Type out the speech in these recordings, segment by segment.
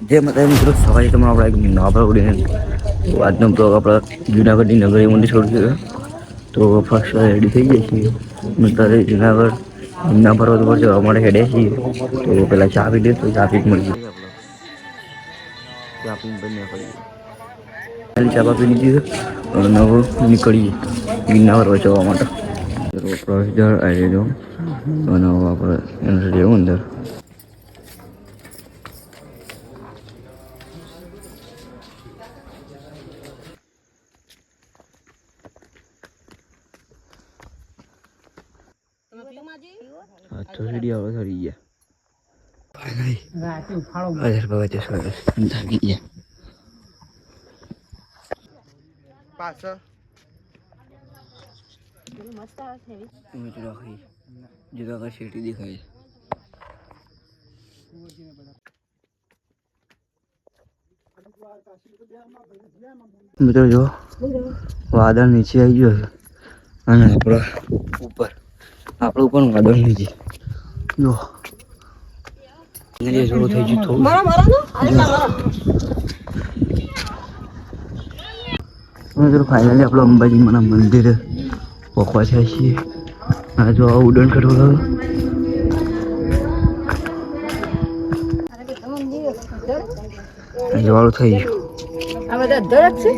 જે માતા મિત્રો સવારે તમારો આપણે નવા ઉડીને આજનો બ્લોગ આપણા જુનાગઢની નગરી મંદિર છોડ્યું તો ફર્સ્ટ રેડી થઈ જાય છીએ મિત્રો જુનાગઢ ના પર્વત પર જવા માટે હેડે છીએ તો પેલા ચા પી દે તો ચા પી મળી જાય ચા પીને બંને પડી ચા પી લીધી નવો નીકળીએ ગિરનાર જવા માટે પ્રવેશ આવી જો અને આપણે એનું રહેવું અંદર થોડી આવો થોડી ગયા અરે બાબા તે સરસ થાકી ગયા પાછળ મસ્ત આવે છે મિત્રો રાખી જગા કા શેટી દેખાય મિત્રો જો વાદળ નીચે આવી ગયો છે અને આપણો ઉપર વાદળ નીચે જો નદી શરૂ થઈ ગયું થોડું મિત્રો ફાઇનલી આપણો અંબાજી માના મંદિર પહોંચવા છે છીએ અને જો ઉડન ખટોલો જવાળું થઈ ગયું આ બધા દરજ છે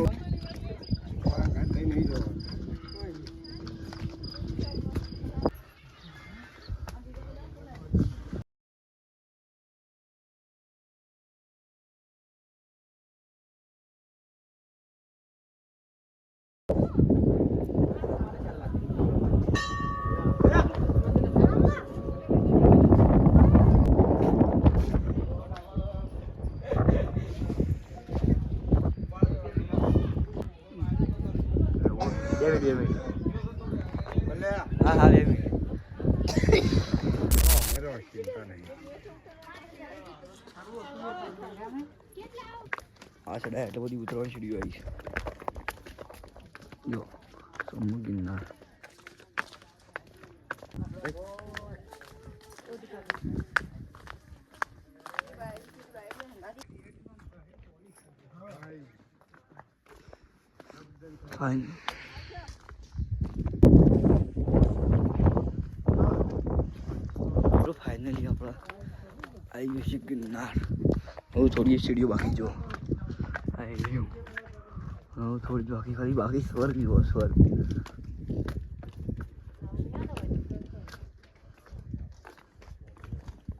હા ચડાય એટલે બધી ઉતરવાની સીડીઓ આવી છે જો સમૂહ ગિરનાર ફાઇન ફાઇનલી આપણે આવી ગયું છે ગિરનાર હવે થોડી સીડીઓ બાકી જો આવી ગયું હવે થોડી બાકી ખાલી બાકી સ્વર્ગ જુઓ સ્વર્ગ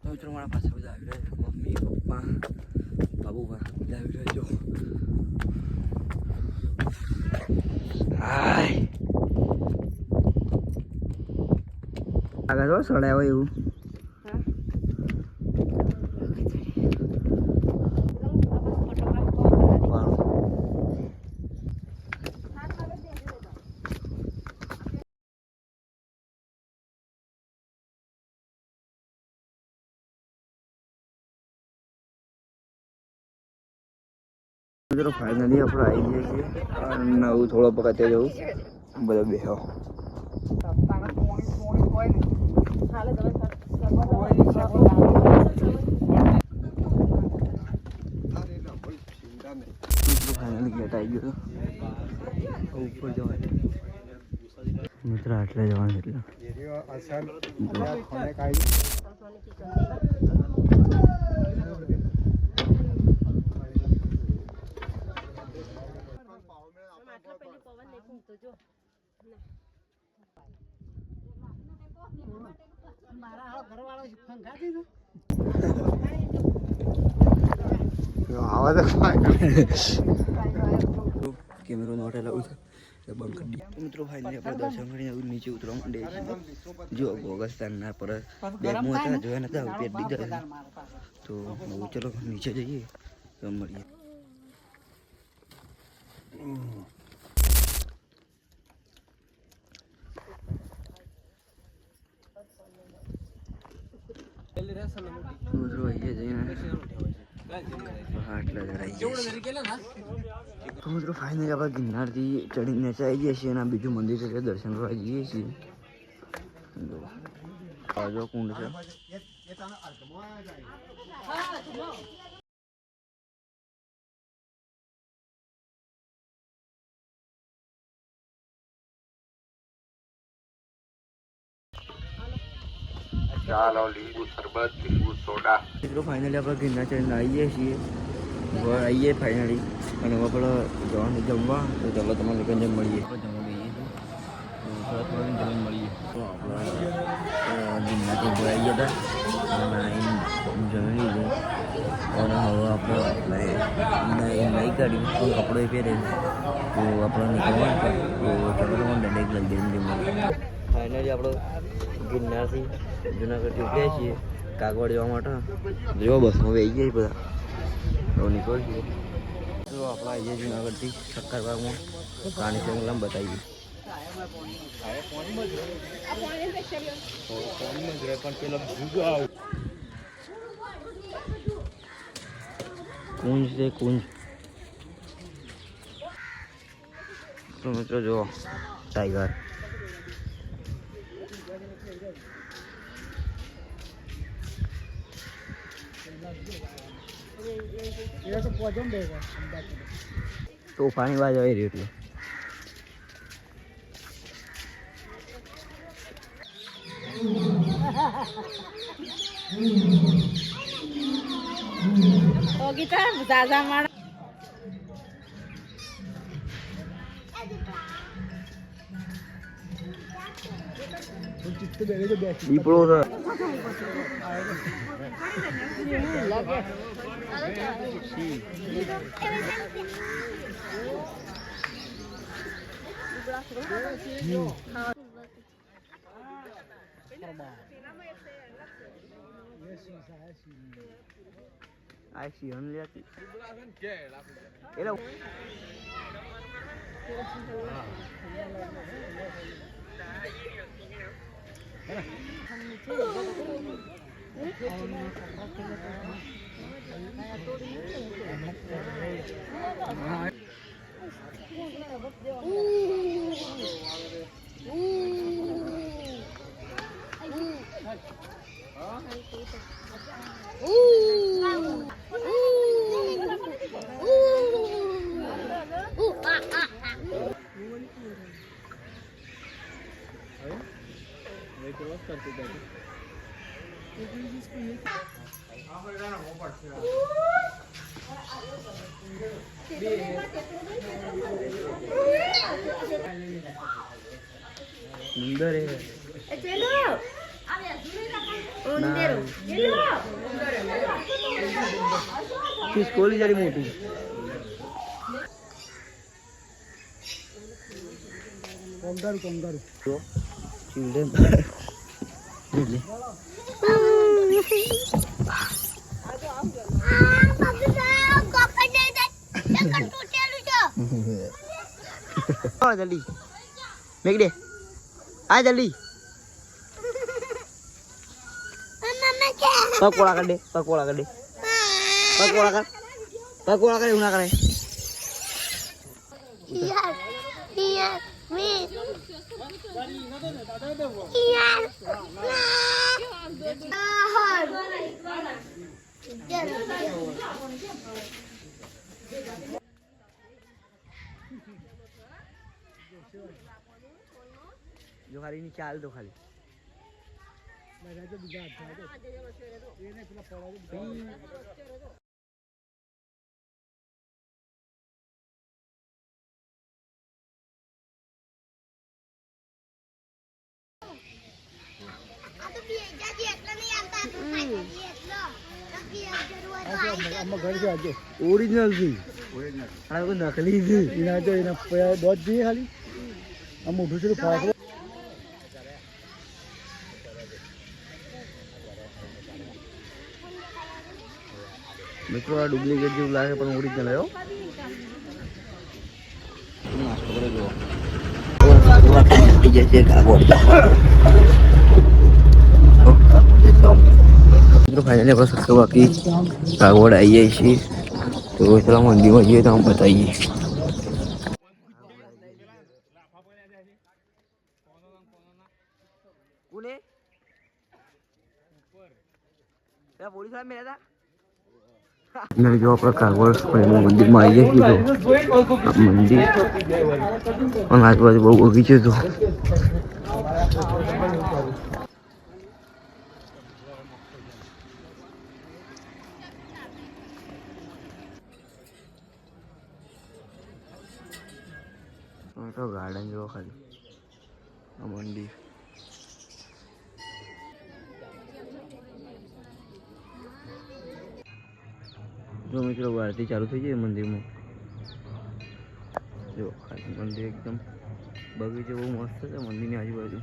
મિત્રો મારા પાસે બધા આવી રહ્યા છે મમ્મી પપ્પા બાબુભા બધા આવી રહ્યા જો હાય આગળ જો સડાયો એવું મિત્રો ફાઇનલી આપણે આવી ગયા છીએ અને હું થોડો પકડતે જવું બધા બેહો ફાઇનલી ગેટ આવી ગયો ઉપર જવાય મિત્રો આટલે જવાનું એટલે કેમેરો નોટ લાવું છે બંધ કરી દઈએ મિત્રો ફાઇનલી આપણે દર્શન કરીને નીચે ઉતરવા માંડીએ છીએ જો ગોગસ્તાનના પર બેગમાં હતા જોયા નતા પેટ દીધા તો ચલો નીચે જઈએ તો મળીએ મિત્રો અહીંયા જઈને આટલા જણાઈ તો મિત્રો ફાઇનલી આપણે ગિરનારથી ચડીને નીચે આવી જઈએ છીએ અને બીજું મંદિર છે તે દર્શન કરવા જઈએ છીએ જો કુંડ છે મિત્રો ફાઇનલી આપણે ગિરનાર ચડીને આવીએ છીએ, ઘર આવીએ ફાઇનલી, અને હવે આપણે જવાનું જમવા. તો ચાલો તમારે કંઈ મળીએ, આપણે જમવા જઈએ છીએ, તો થોડા થોડા જમીન મળીએ. તો આપણે ગિરનારથી ઘર આવી ગયા હતા અને જમી લીધું, અને હવે આપણે નહીં કાઢી તો કપડો પહેરે, તો આપણે નીકળવાનું છે. તો ચાલો તમારે ડાયરેક્ટ લઈ જઈને મળીએ. ફાઇનલી આપણે ગિરનારથી જુનાગઢથી ઉઠ્યા છીએ કાગવડ જવા માટે. જો બસમાં બેસી જાય બધા, તો નીકળીએ. તો આપણે આવીએ જુનાગઢથી સક્કરબાગમાં પ્રાણી સંગ્રામ બતાવીએ. કુંજ છે કુંજ. તો મિત્રો જો ટાઈગર. તોફાની બાજ આવી રહ્યું એટલે દીપડો આ સિંહણ લેતી એટલે અંદર ખિસકોલી જરી મોટી કોમદારું ચિલ્ડ્રન જલ્દી મેક દે આ જલ્દી પકોડા કર દે પકોડા કર દે પકોડા કર પકોડા કરે ઉના કરે जो खाली नहीं चाल दो खाली ओरिजिनल थी अरे वो नकली थी इना जो इना बहुत दी खाली हम उठो से फाक મિત્રો આ ડુપ્લિકેટ જેવું લાગે પણ ઓરિજિનલ આવ્યો નાસ્તો કરે જો જશે કાગોડ મિત્રો ફાઇનલી આપણે સસ્તો બાકી કાગોડ આવી જાય છે તો ચલો મંદિરમાં જઈએ તો हम बताइए કોને પેલા પોલીસ વાળા મેળ્યા હતા जो अपना कागज मंदिर में आई है मंदिर और आजूबाजू बहुत बगीचे तो તો ગાર્ડન જેવો ખાલી આ મંદિર. જો મિત્રો આરતી ચાલુ થઈ જાય મંદિરમાં. જો ખાલી મંદિર એકદમ બગીચો બહુ મસ્ત છે મંદિરની આજુબાજુ.